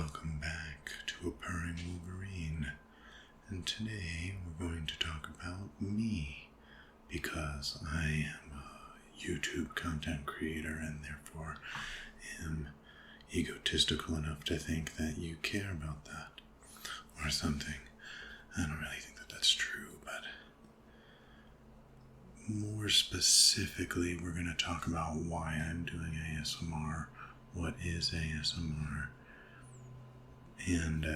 Welcome back to A Purring Wolverine, and today we're going to talk about me, because I am a YouTube content creator and therefore am egotistical enough to think that you care about that, or something. I don't really think that that's true, but more specifically, we're going to talk about why I'm doing ASMR, what is ASMR, and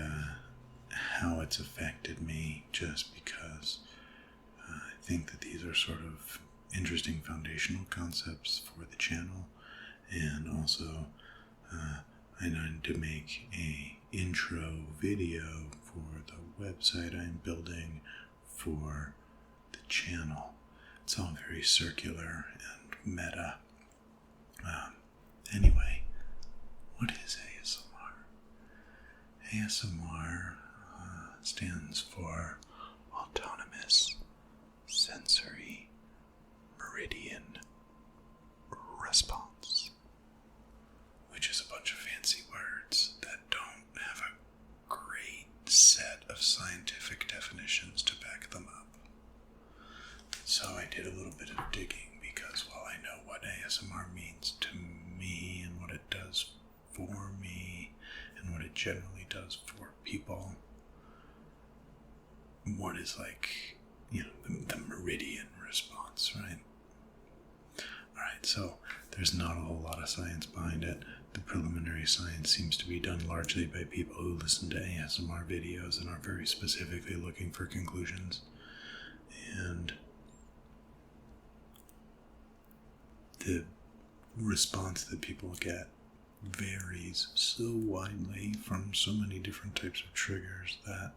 how it's affected me, just because I think that these are sort of interesting foundational concepts for the channel, and also I wanted to make a intro video for the website I'm building for the channel. It's all very circular and meta. Anyway, what is ASMR? ASMR stands for Autonomous Sensory Meridian Response, which is a bunch of fancy words that don't have a great set of scientific definitions to back them up. So I did a little bit of digging, because while I know what ASMR means to me and what it does for me and what it generally does for people, what is the meridian response, right? Alright, so there's not a whole lot of science behind it. The preliminary science seems to be done largely by people who listen to ASMR videos and are very specifically looking for conclusions. And the response that people get varies so widely from so many different types of triggers that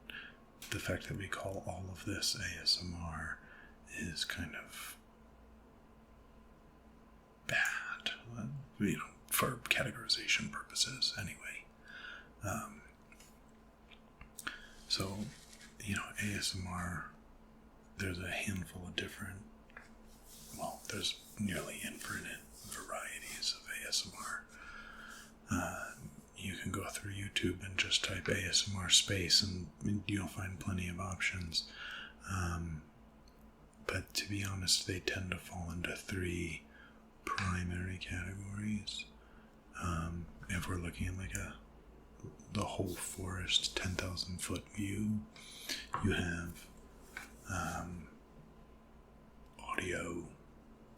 the fact that we call all of this ASMR is kind of bad, for categorization purposes anyway. So, ASMR, there's a handful of different, there's nearly infinite varieties of ASMR. You can go through YouTube and just type ASMR space and you'll find plenty of options. But to be honest, they tend to fall into three primary categories. If we're looking at the whole forest 10,000 foot view, you have audio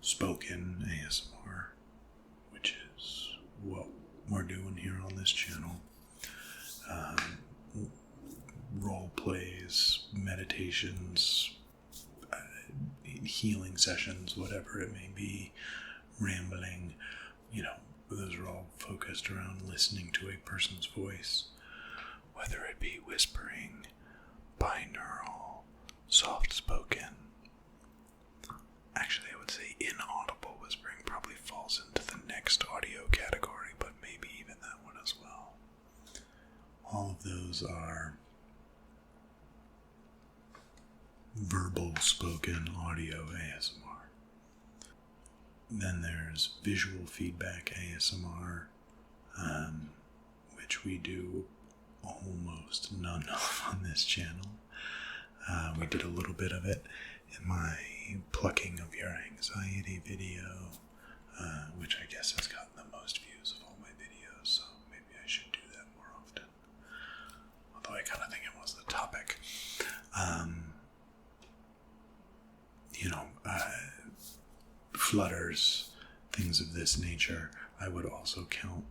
spoken ASMR, which is what we're doing here on this channel. Role plays, meditations, healing sessions, whatever it may be, rambling, those are all focused around listening to a person's voice, whether it be whispering, binaural, soft-spoken. Actually, I would say inaudible whispering probably falls into the next audio category, but maybe even that one as well. All of those are verbal spoken audio ASMR. Then there's visual feedback ASMR, which we do almost none of on this channel. We did a little bit of it in my plucking of your anxiety video, which I guess has gotten the most views of all my videos, so maybe I should do that more often. Although I kind of think it was the topic. Flutters, things of this nature. I would also count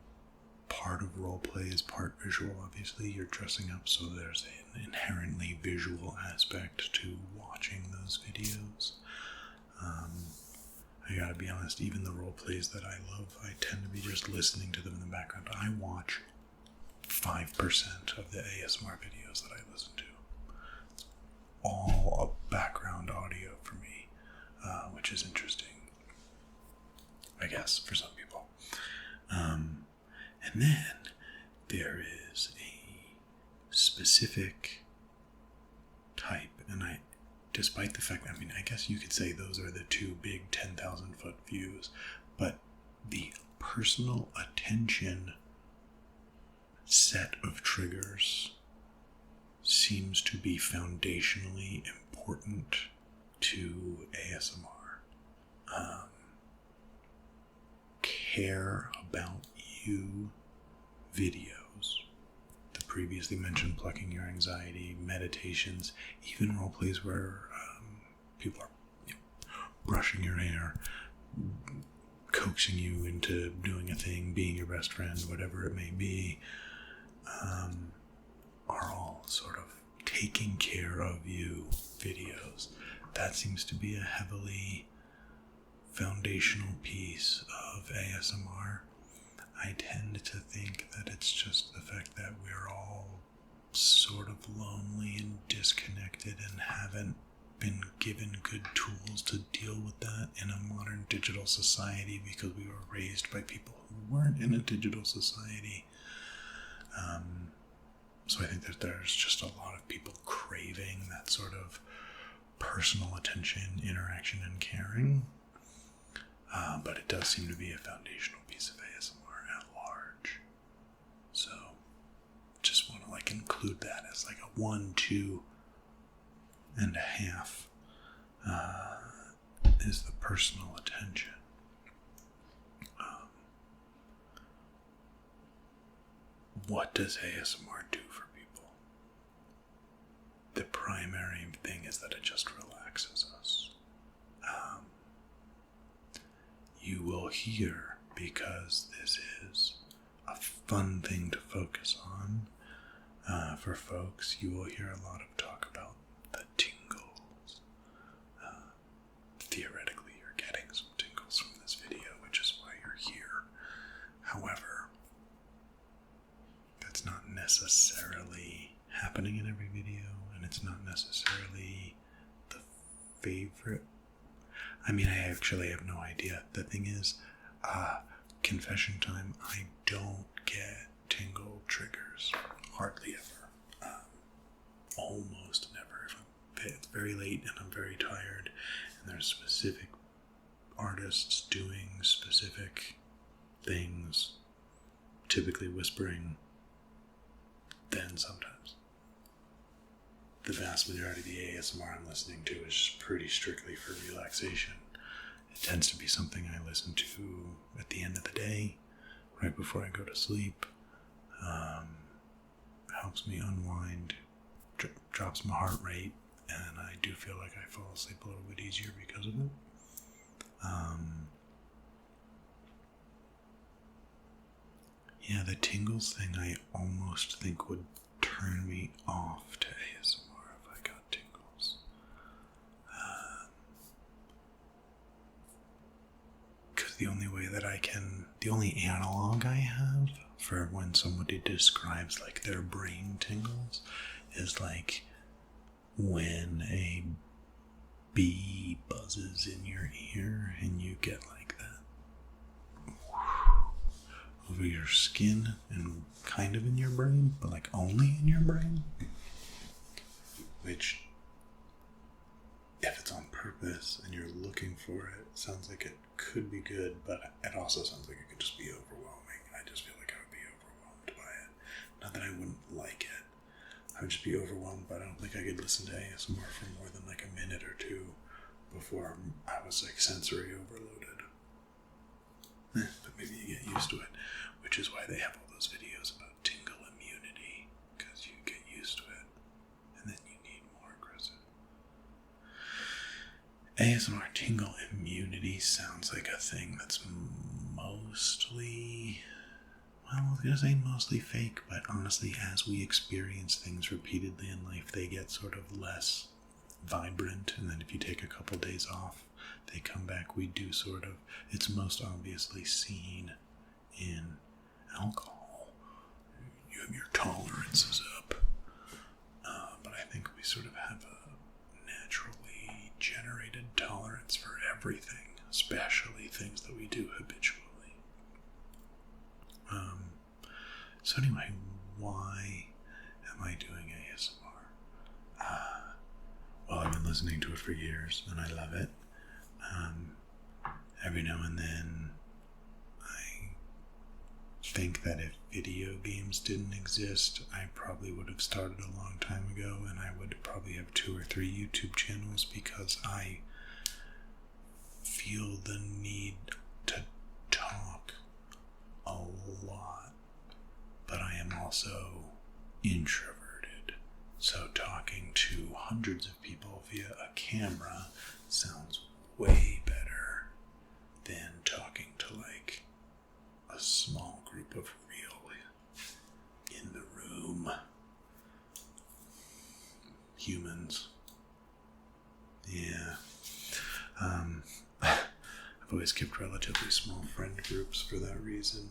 part of role play as part visual. Obviously, you're dressing up, so there's an inherently visual aspect to watching those videos. I gotta be honest, even the role plays that I love, I tend to be just listening to them in the background. I watch 5% of the ASMR videos that I listen to. It's all a background audio for me, which is interesting, I guess, for some people. And then there is a specific type, and despite the fact, I guess you could say those are the two big 10,000 foot views, but the personal attention set of triggers seems to be foundationally important to ASMR. Care about you videos, the previously mentioned plucking your anxiety, meditations, even role plays where people are brushing your hair, coaxing you into doing a thing, being your best friend, whatever it may be, are all sort of taking care of you videos. That seems to be a heavily foundational piece of ASMR. I tend to think that it's just the fact that we're all sort of lonely and disconnected and haven't been given good tools to deal with that in a modern digital society because we were raised by people who weren't in a digital society. So I think that there's just a lot of people craving that sort of personal attention, interaction, and caring. But it does seem to be a foundational piece of ASMR at large. So just want to include that as a 1, 2, and a half is the personal attention. What does ASMR do for people? The primary thing is that it just relaxes us. You will hear, because this is a fun thing to focus on, for folks, you will hear a lot of talk about the tingles. Theoretically, you're getting some tingles from this video, which is why you're here. However, that's not necessarily happening in every video, and it's not necessarily the favorite. I mean, I actually have no idea. The thing is, confession time, I don't get tingle triggers. Hardly ever. Almost never. If it's very late and I'm very tired, and there's specific artists doing specific things, typically whispering, then sometimes. The vast majority of the ASMR I'm listening to is pretty strictly for relaxation. It tends to be something I listen to at the end of the day, right before I go to sleep. Helps me unwind, drops my heart rate, and I do feel like I fall asleep a little bit easier because of it. Yeah, the tingles thing I almost think would turn me off to ASMR if I got tingles. Because the only analog I have for when somebody describes their brain tingles is when a bee buzzes in your ear and you get that over your skin and kind of in your brain, but only in your brain. Which, if it's on purpose and you're looking for it, sounds like it could be good, but it also sounds like it could just be overwhelming. I just feel like I would be overwhelmed by it. Not that I wouldn't like it. I would just be overwhelmed, but I don't think I could listen to ASMR for more than a minute or two before I was sensory overloaded. But maybe you get used to it, which is why they have all those videos about tingle immunity, because you get used to it, and then you need more aggressive. ASMR tingle immunity sounds like a thing that's mostly, I was going to say mostly fake, but honestly, as we experience things repeatedly in life, they get sort of less vibrant, and then if you take a couple days off, they come back. We do sort of, it's most obviously seen in alcohol. Your tolerance is up. But I think we sort of have a naturally generated tolerance for everything, especially things that we do habitually. So anyway, why am I doing ASMR? Well, I've been listening to it for years, and I love it. Every now and then, I think that if video games didn't exist, I probably would have started a long time ago, and I would probably have 2 or 3 YouTube channels, because I feel the need to talk a lot, but I am also introverted. So talking to hundreds of people via a camera sounds way better than talking to like a small group of real in the room humans. Yeah. I've always kept relatively small friend groups for that reason.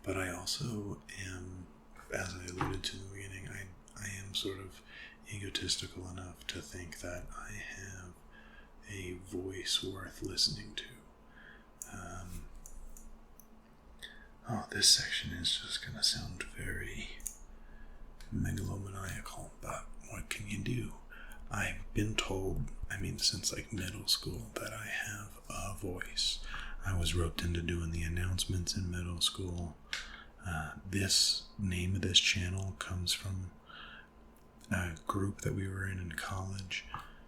But I also am, as I alluded to in the beginning, I am sort of egotistical enough to think that I have a voice worth listening to. This section is just going to sound very megalomaniacal, but what can you do? I've been told, since like middle school, that I have a voice. I was roped into doing the announcements in middle school. This name of this channel comes from a group that we were in college.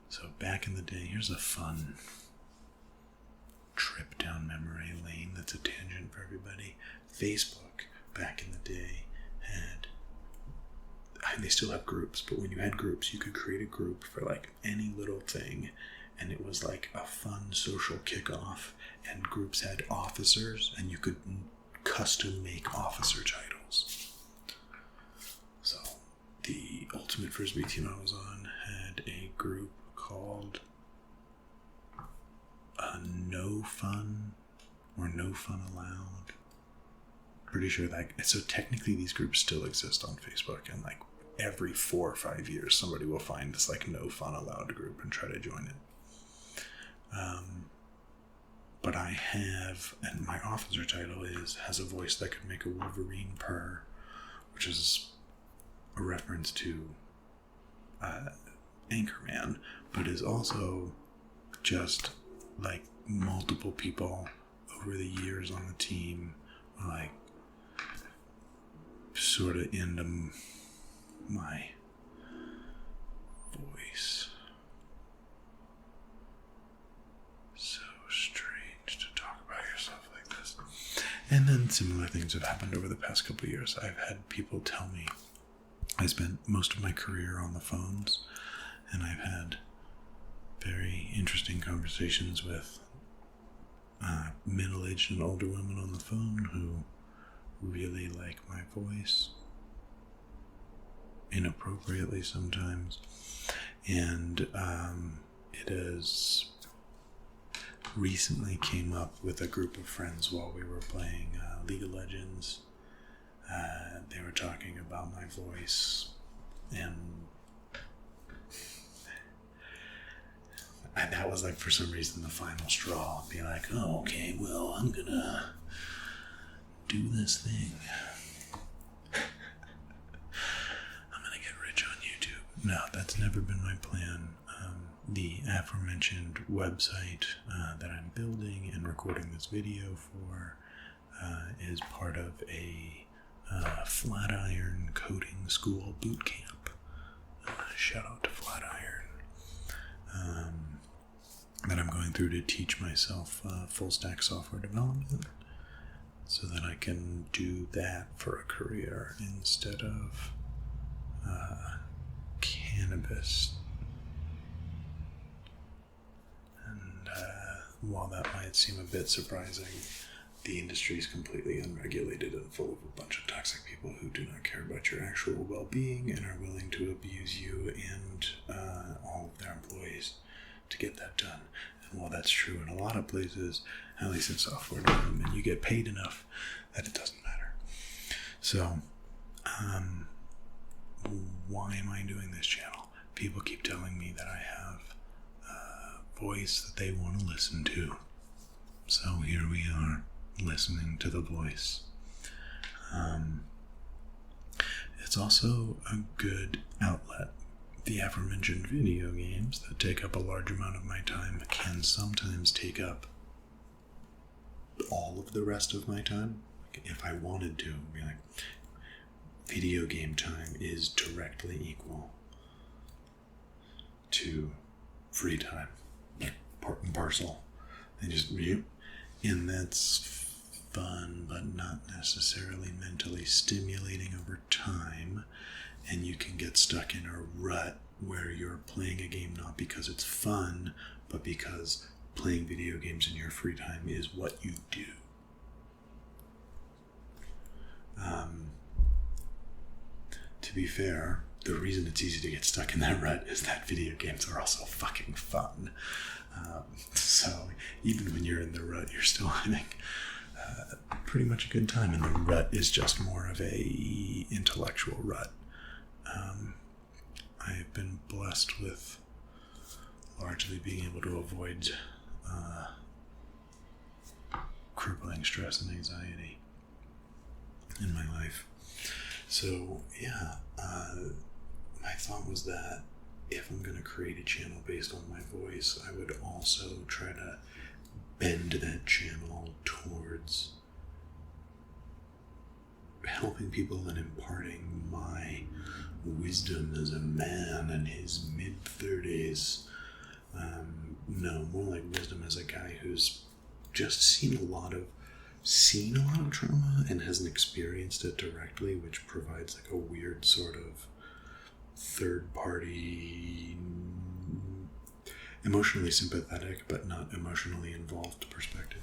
So back in the day, here's a fun trip down memory lane that's a tangent for everybody. Facebook, back in the day, they still have groups, but when you had groups, you could create a group for like any little thing, and it was like a fun social kickoff, and groups had officers, and you could custom make officer titles. So the ultimate frisbee team I was on had a group called No Fun or No Fun Allowed. Pretty sure that, so technically these groups still exist on Facebook, and like every 4 or 5 years somebody will find this like No Fun Allowed group and try to join it. But I have, and my officer title has a voice that could make a Wolverine purr, which is a reference to Anchorman, but is also just like multiple people over the years on the team, like sort of into my voice. So strange to talk about yourself like this. And then similar things have happened over the past couple of years. I've had people tell me, I spent most of my career on the phones, and I've had very interesting conversations with middle-aged and older women on the phone who really like my voice, inappropriately sometimes. And it has recently came up with a group of friends while we were playing League of Legends. They were talking about my voice, and that was like, for some reason, the final straw. Be like, oh, okay, well, I'm gonna do this thing. I'm gonna get rich on YouTube. No, that's never been my plan. The aforementioned website that I'm building and recording this video for is part of a Flatiron coding school boot camp. Shout out to Flatiron. That I'm going through to teach myself full stack software development, so that I can do that for a career instead of cannabis. And while that might seem a bit surprising, the industry is completely unregulated and full of a bunch of toxic people who do not care about your actual well-being and are willing to abuse you and all of their employees to get that done. And while that's true in a lot of places, at least in software development, you get paid enough that it doesn't matter. So, why am I doing this channel? People keep telling me that I have a voice that they want to listen to. So here we are, listening to the voice. It's also a good outlet. The aforementioned video games that take up a large amount of my time can sometimes take up all of the rest of my time. If I wanted to, be like, video game time is directly equal to free time, part and parcel. And that's fun, but not necessarily mentally stimulating over time. And you can get stuck in a rut where you're playing a game not because it's fun, but because playing video games in your free time is what you do. To be fair, the reason it's easy to get stuck in that rut is that video games are also fucking fun. So even when you're in the rut, you're still having pretty much a good time, and the rut is just more of a intellectual rut. I've been blessed with largely being able to avoid crippling stress and anxiety in my life. So yeah, my thought was that if I'm going to create a channel based on my voice, I would also try to bend that channel towards helping people and imparting my wisdom as a man in his mid-30s. No, more like wisdom as a guy who's just seen a lot of trauma and hasn't experienced it directly, which provides like a weird sort of third-party, emotionally sympathetic but not emotionally involved perspective.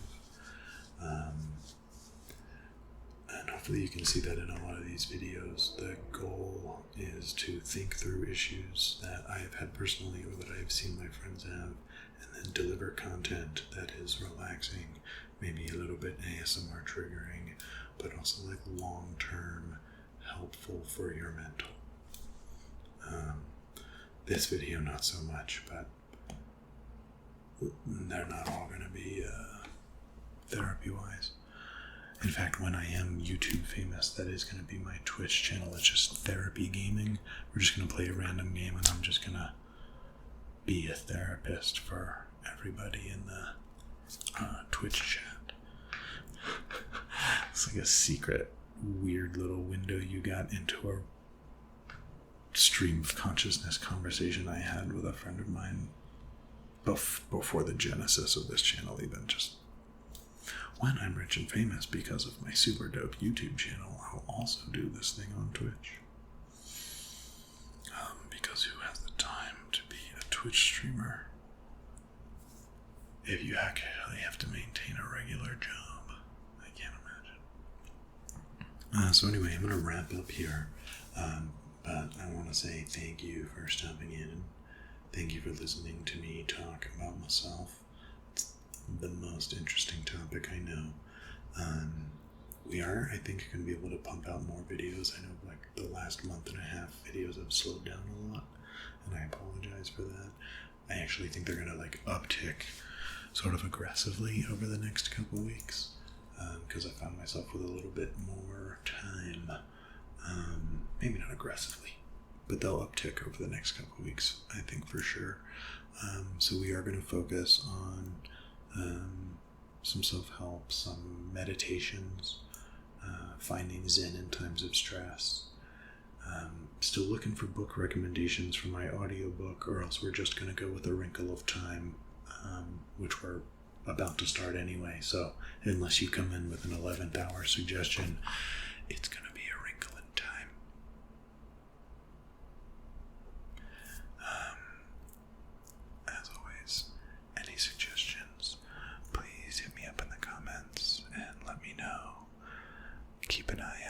And hopefully you can see that in a lot of these videos. The goal is to think through issues that I have had personally or that I have seen my friends have, and then deliver content that is relaxing, maybe a little bit ASMR triggering, but also like long-term helpful for your mental. This video not so much, but they're not all going to be therapy-wise. In fact, when I am YouTube famous, that is going to be my Twitch channel. It's just therapy gaming. We're just going to play a random game, and I'm just going to be a therapist for everybody in the Twitch chat. It's like a secret, weird little window you got into a stream of consciousness conversation I had with a friend of mine before the genesis of this channel even. Just when I'm rich and famous because of my super dope YouTube channel, I'll also do this thing on Twitch. Because who has the time to be a Twitch streamer if you actually have to maintain a regular job? I can't imagine. So anyway, I'm going to wrap up here. But I want to say thank you for stopping in. Thank you for listening to me talk about myself. It's the most interesting topic I know. We are, I think, going to be able to pump out more videos. I know like the last month and a half videos have slowed down a lot, and I apologize for that. I actually think they're going to like uptick sort of aggressively over the next couple weeks, because I found myself with a little bit more time. Maybe not aggressively, but they'll uptick over the next couple of weeks, I think for sure. So we are going to focus on some self-help, some meditations, finding Zen in times of stress. Still looking for book recommendations for my audiobook, or else we're just going to go with A Wrinkle of Time, which we're about to start anyway. So unless you come in with an 11th hour suggestion, it's going to be A Wrinkle in Time. As always, any suggestions, please hit me up in the comments and let me know. Keep an eye